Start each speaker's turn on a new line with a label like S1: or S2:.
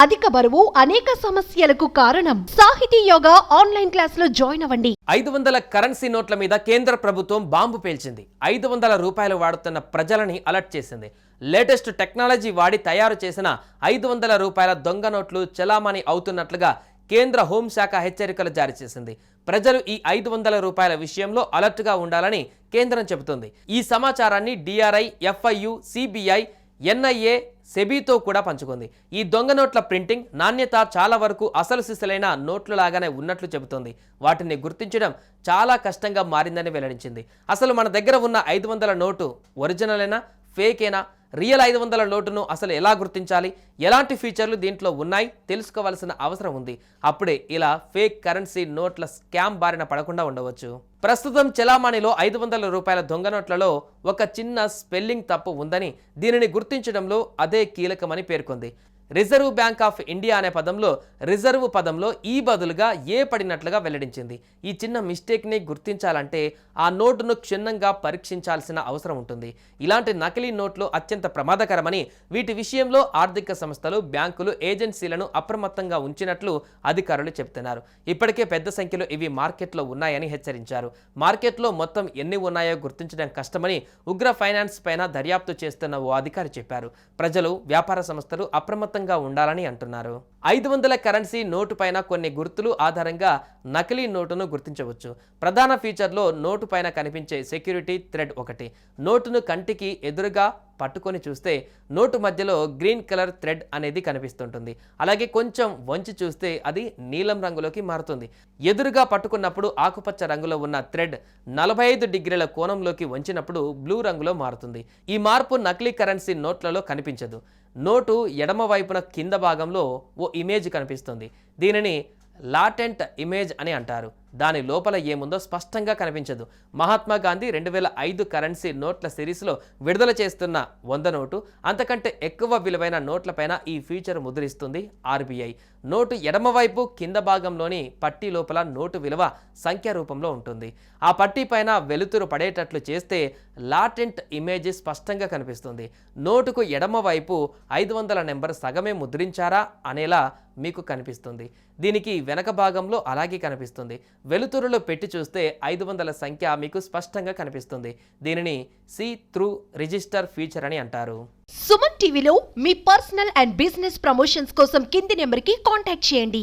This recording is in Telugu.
S1: అధిక బరువు అనేక సమస్యలకు కారణం. సాహితీ యోగా ఆన్లైన్ క్లాసులో జాయిన్ అవ్వండి.
S2: 500 కరెన్సీ నోట్ల మీద కేంద్ర ప్రభుత్వం బాంబు పేల్చింది. 500 రూపాయలు వాడుతున్న ప్రజలని అలర్ట్ చేసింది. లేటెస్ట్ టెక్నాలజీ వాడి తయారు చేసిన 500 రూపాయల దొంగ నోట్లు చలామణి అవుతున్నట్లుగా కేంద్ర హోంశాఖ హెచ్చరికలు జారీ చేసింది. ప్రజలు ఈ 500 రూపాయల విషయంలో అలర్ట్గా ఉండాలని కేంద్రం చెబుతుంది. ఈ సమాచారాన్ని DRI, FIU, CBI, NIA, సెబీతో కూడా పంచుకుంది. ఈ దొంగ నోట్ల ప్రింటింగ్ నాణ్యత చాలా వరకు అసలు సిసలైన నోట్లు లాగానే ఉన్నట్లు చెబుతోంది. వాటిని గుర్తించడం చాలా కష్టంగా మారిందని వెల్లడించింది. అసలు మన దగ్గర ఉన్న 500 నోటు ఒరిజినలేనా, ఫేకేనా, రియల్ 500 నోటును అసలు ఎలా గుర్తించాలి, ఎలాంటి ఫీచర్లు దీంట్లో ఉన్నాయి తెలుసుకోవాల్సిన అవసరం ఉంది. అప్పుడే ఇలా ఫేక్ కరెన్సీ నోట్ల స్కామ్ బారిన పడకుండా ఉండవచ్చు. ప్రస్తుతం చలామణిలో 500 రూపాయల దొంగ నోట్లలో ఒక చిన్న స్పెల్లింగ్ తప్పు ఉందని, దీనిని గుర్తించడంలో అదే కీలకమని పేర్కొంది. రిజర్వ్ బ్యాంక్ ఆఫ్ ఇండియా అనే పదంలో రిజర్వ్ పదంలో ఈ బదులుగా ఏ పడినట్లుగా వెల్లడించింది. ఈ చిన్న మిస్టేక్ని గుర్తించాలంటే ఆ నోటును క్షుణ్ణంగా పరీక్షించాల్సిన అవసరం ఉంటుంది. ఇలాంటి నకిలీ నోట్లు అత్యంత ప్రమాదకరమని, వీటి విషయంలో ఆర్థిక సంస్థలు, బ్యాంకులు, ఏజెన్సీలను అప్రమత్తంగా ఉంచినట్లు అధికారులు చెబుతున్నారు. ఇప్పటికే పెద్ద సంఖ్యలో ఇవి మార్కెట్లో ఉన్నాయని హెచ్చరించారు. మార్కెట్లో మొత్తం ఎన్ని ఉన్నాయో గుర్తించడం కష్టమని ఉగ్ర ఫైనాన్స్ పైన దర్యాప్తు చేస్తున్న ఓ అధికారి చెప్పారు. ప్రజలు, వ్యాపార సంస్థలు అప్రమత్తంగా ఉండాలని అంటున్నారు. 500 కరెన్సీ నోటు పైన కొన్ని గుర్తులు ఆధారంగా నకిలీ నోటును గుర్తించవచ్చు. ప్రధాన ఫీచర్లో నోటు పైన కనిపించే సెక్యూరిటీ థ్రెడ్ ఒకటి. నోటును కంటికి ఎదురుగా పట్టుకొని చూస్తే నోటు మధ్యలో గ్రీన్ కలర్ థ్రెడ్ అనేది కనిపిస్తుంటుంది. అలాగే కొంచెం వంచి చూస్తే అది నీలం రంగులోకి మారుతుంది. ఎదురుగా పట్టుకున్నప్పుడు ఆకుపచ్చ రంగులో ఉన్న థ్రెడ్ 45 డిగ్రీల కోణంలోకి వంచినప్పుడు బ్లూ రంగులో మారుతుంది. ఈ మార్పు నకిలీ కరెన్సీ నోట్లలో కనిపించదు. నోటు ఎడమ వైపున కింద భాగంలో ఓ ఇమేజ్ కనిపిస్తుంది. దీనిని లాటెంట్ ఇమేజ్ అని అంటారు. దాని లోపల ఏముందో స్పష్టంగా కనిపించదు. మహాత్మా గాంధీ 2005 కరెన్సీ నోట్ల సిరీస్లో విడుదల చేస్తున్న 100 నోటు, అంతకంటే ఎక్కువ విలువైన నోట్లపైన ఈ ఫీచర్ ముద్రిస్తుంది RBI. నోటు ఎడమవైపు కింద భాగంలోని పట్టీ లోపల నోటు విలువ సంఖ్య రూపంలో ఉంటుంది. ఆ పట్టీ పైన వెలుతురు పడేటట్లు చేస్తే లాటెంట్ ఇమేజ్ స్పష్టంగా కనిపిస్తుంది. నోటుకు ఎడమవైపు 500 నెంబర్ సగమే ముద్రించారా అనేలా మీకు కనిపిస్తుంది. దీనికి వెనక భాగంలో అలాగే కనిపిస్తుంది. వెలుతురులో పెట్టి చూస్తే 500 సంఖ్య మీకు స్పష్టంగా కనిపిస్తుంది. దీనిని సీ త్రూ రిజిస్టర్ ఫీచర్ అని అంటారు.
S1: సుమన్ టీవీలో మీ పర్సనల్ అండ్ బిజినెస్ ప్రమోషన్స్ కోసం కింది నెంబర్కి కాంటాక్ట్ చేయండి.